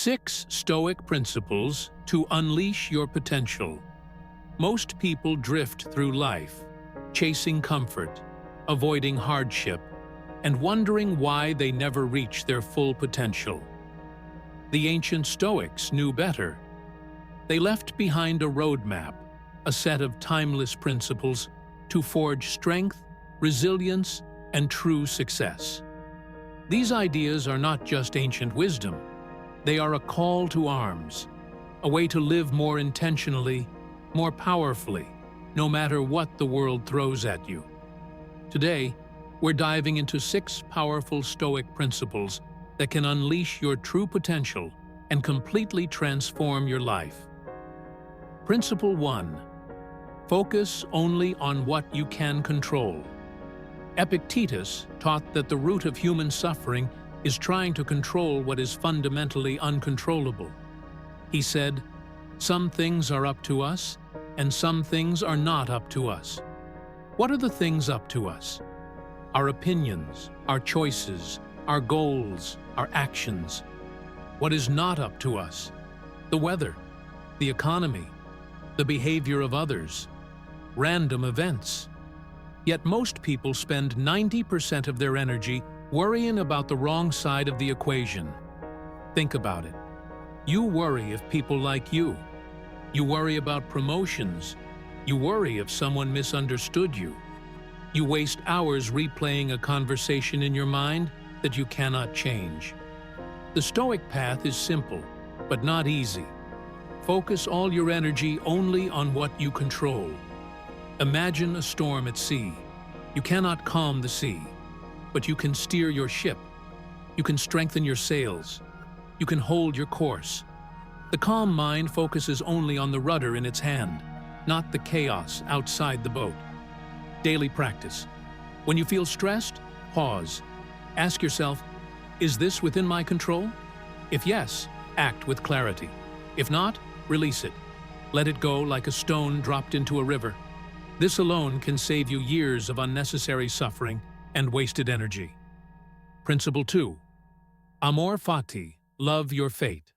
6 Stoic principles to unleash your potential. Most people drift through life, chasing comfort, avoiding hardship, and wondering why they never reach their full potential. The ancient Stoics knew better. They left behind a roadmap, a set of timeless principles to forge strength, resilience, and true success. These ideas are not just ancient wisdom. They are a call to arms, a way to live more intentionally, more powerfully, no matter what the world throws at you. Today, we're diving into 6 powerful Stoic principles that can unleash your true potential and completely transform your life. Principle 1. Focus only on what you can control. Epictetus taught that the root of human suffering is trying to control what is fundamentally uncontrollable. He said, "Some things are up to us, and some things are not up to us." What are the things up to us? Our opinions, our choices, our goals, our actions. What is not up to us? The weather, the economy, the behavior of others, random events. Yet most people spend 90% of their energy worrying about the wrong side of the equation. Think about it. You worry if people like you. You worry about promotions. You worry if someone misunderstood you. You waste hours replaying a conversation in your mind that you cannot change. The Stoic path is simple, but not easy. Focus all your energy only on what you control. Imagine a storm at sea. You cannot calm the sea, but you can steer your ship. You can strengthen your sails. You can hold your course. The calm mind focuses only on the rudder in its hand, not the chaos outside the boat. Daily practice. When you feel stressed, pause. Ask yourself, is this within my control? If yes, act with clarity. If not, release it. Let it go like a stone dropped into a river. This alone can save you years of unnecessary suffering and wasted energy. Principle 2. Amor Fati, love your fate.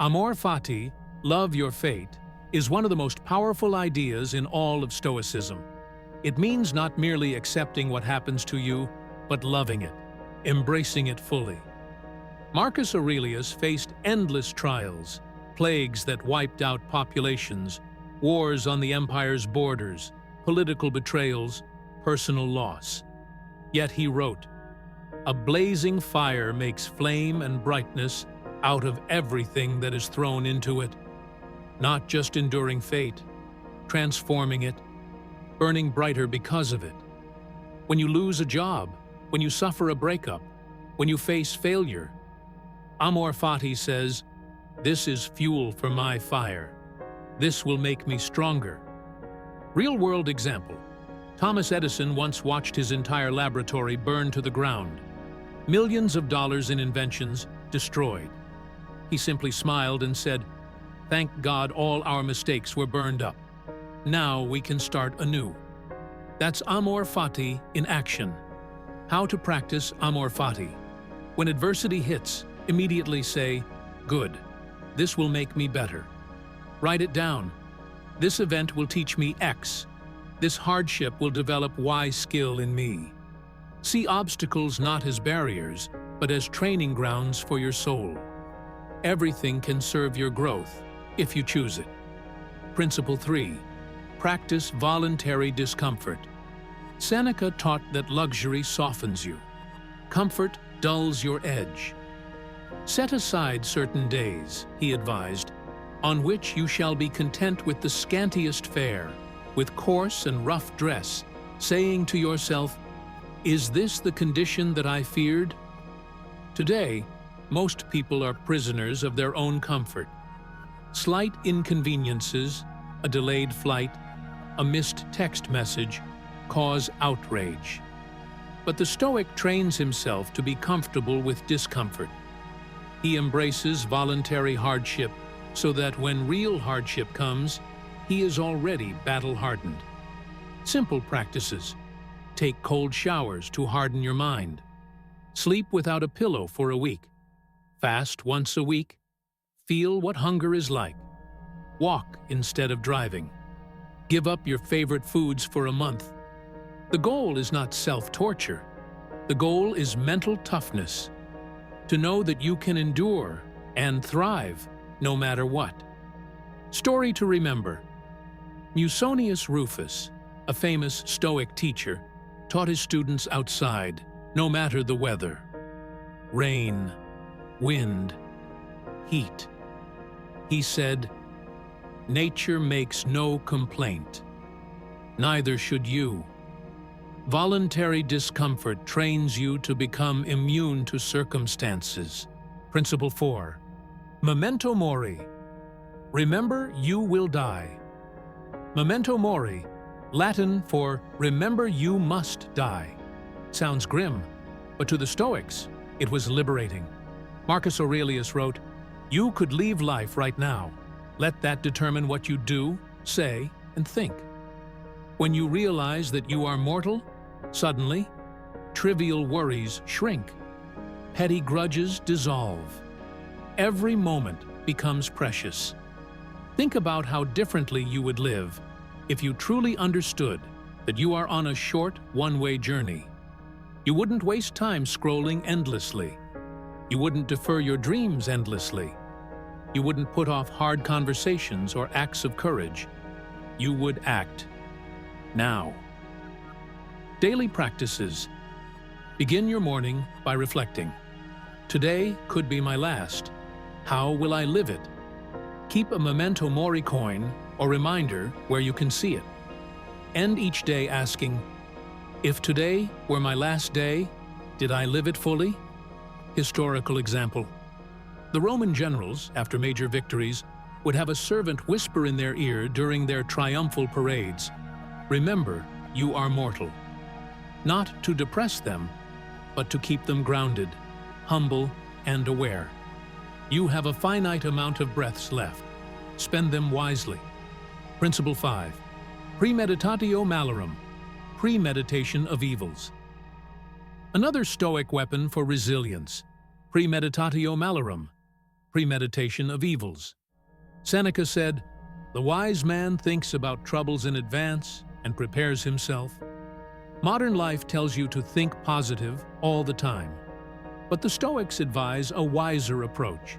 Amor Fati, love your fate, is one of the most powerful ideas in all of Stoicism. It means not merely accepting what happens to you, but loving it, embracing it fully. Marcus Aurelius faced endless trials, plagues that wiped out populations, wars on the empire's borders, political betrayals, personal loss. Yet he wrote, "A blazing fire makes flame and brightness out of everything that is thrown into it," not just enduring fate, transforming it, burning brighter because of it. When you lose a job, when you suffer a breakup, when you face failure, Amor Fati says, "This is fuel for my fire. This will make me stronger." Real-world example. Thomas Edison once watched his entire laboratory burn to the ground. Millions of dollars in inventions destroyed. He simply smiled and said, "Thank God all our mistakes were burned up. Now we can start anew." That's Amor Fati in action. How to practice Amor Fati. When adversity hits, immediately say, "Good. This will make me better." Write it down. This event will teach me X. This hardship will develop Y skill in me. See obstacles not as barriers, but as training grounds for your soul. Everything can serve your growth, if you choose it. Principle 3. Practice voluntary discomfort. Seneca taught that luxury softens you. Comfort dulls your edge. Set aside certain days, he advised, on which you shall be content with the scantiest fare, with coarse and rough dress, saying to yourself, "Is this the condition that I feared?" Today, most people are prisoners of their own comfort. Slight inconveniences, a delayed flight, a missed text message, cause outrage. But the Stoic trains himself to be comfortable with discomfort. He embraces voluntary hardship so that when real hardship comes, he is already battle-hardened. Simple practices. Take cold showers to harden your mind. Sleep without a pillow for a week. Fast once a week Feel what hunger is like. Walk instead of driving. Give up your favorite foods for a month. The goal is not self-torture. The goal is mental toughness. To know that you can endure and thrive no matter what. Story to remember. Musonius Rufus, a famous Stoic teacher, taught his students outside, no matter the weather. Rain, wind, heat. He said, "Nature makes no complaint. Neither should you. Voluntary discomfort trains you to become immune to circumstances." Principle 4. Memento Mori. Remember you will die. Memento Mori, Latin for remember you must die. Sounds grim, but to the Stoics, it was liberating. Marcus Aurelius wrote, "You could leave life right now. Let that determine what you do, say, and think." When you realize that you are mortal, suddenly, trivial worries shrink. Petty grudges dissolve. Every moment becomes precious. Think about how differently you would live if you truly understood that you are on a short, one-way journey. You wouldn't waste time scrolling endlessly. You wouldn't defer your dreams endlessly. You wouldn't put off hard conversations or acts of courage. You would act now. Daily practices. Begin your morning by reflecting. Today could be my last. How will I live it? Keep a Memento Mori coin or reminder where you can see it. End each day asking, if today were my last day, did I live it fully? Historical example. The Roman generals, after major victories, would have a servant whisper in their ear during their triumphal parades, "Remember, you are mortal." Not to depress them, but to keep them grounded, humble, and aware. You have a finite amount of breaths left. Spend them wisely. Principle 5. Premeditatio malorum. Premeditation of evils. Another Stoic weapon for resilience. Premeditatio malorum. Premeditation of evils. Seneca said, "The wise man thinks about troubles in advance and prepares himself." Modern life tells you to think positive all the time. But the Stoics advise a wiser approach.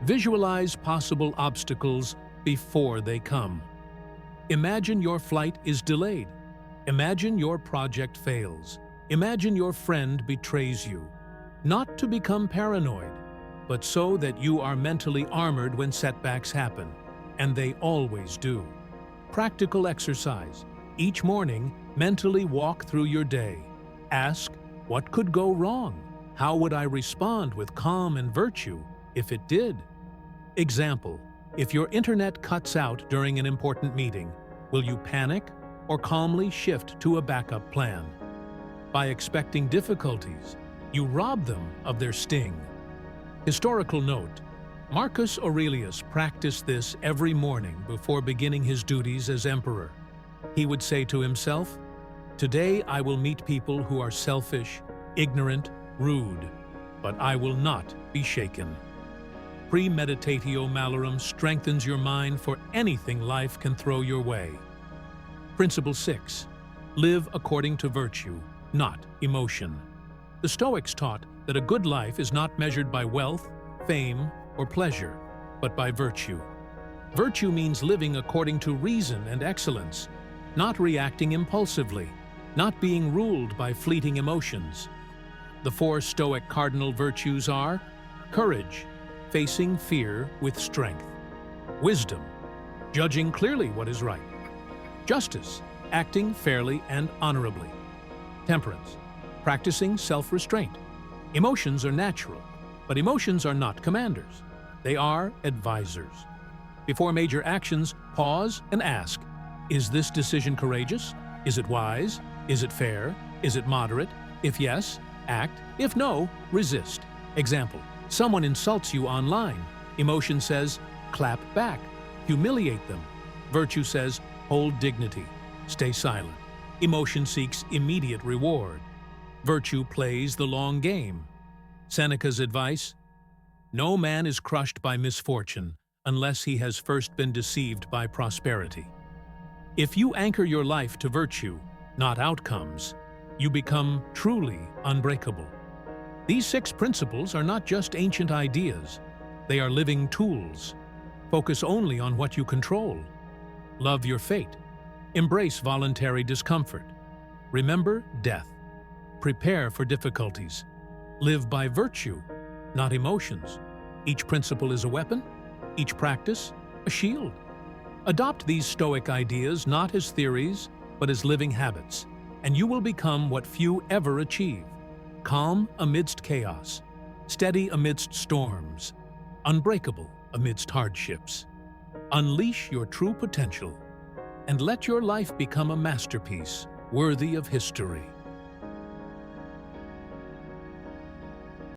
Visualize possible obstacles before they come. Imagine your flight is delayed. Imagine your project fails. Imagine your friend betrays you. Not to become paranoid, but so that you are mentally armored when setbacks happen, and they always do. Practical exercise. Each morning, mentally walk through your day. Ask, what could go wrong? How would I respond with calm and virtue if it did? Example, if your internet cuts out during an important meeting, will you panic or calmly shift to a backup plan? By expecting difficulties, you rob them of their sting. Historical note, Marcus Aurelius practiced this every morning before beginning his duties as emperor. He would say to himself, "Today I will meet people who are selfish, ignorant, rude, but I will not be shaken." Premeditatio malorum strengthens your mind for anything life can throw your way. Principle 6. Live according to virtue, not emotion. The Stoics taught that a good life is not measured by wealth, fame, or pleasure, but by virtue. Virtue means living according to reason and excellence, not reacting impulsively, not being ruled by fleeting emotions. The 4 Stoic cardinal virtues are courage, facing fear with strength; wisdom, judging clearly what is right; justice, acting fairly and honorably; temperance, practicing self-restraint. Emotions are natural, but emotions are not commanders. They are advisors. Before major actions, pause and ask, is this decision courageous? Is it wise? Is it fair? Is it moderate? If yes, act. If no, resist. Example, someone insults you online. Emotion says, clap back, humiliate them. Virtue says, hold dignity, stay silent. Emotion seeks immediate reward. Virtue plays the long game. Seneca's advice, No man is crushed by misfortune unless he has first been deceived by prosperity. If you anchor your life to virtue, not outcomes, you become truly unbreakable. These 6 principles are not just ancient ideas, they are living tools. Focus only on what you control. Love your fate. Embrace voluntary discomfort. Remember death. Prepare for difficulties. Live by virtue, not emotions. Each principle is a weapon, each practice a shield. Adopt these Stoic ideas not as theories, but as living habits, and you will become what few ever achieve: calm amidst chaos, steady amidst storms, unbreakable amidst hardships. Unleash your true potential and let your life become a masterpiece worthy of history.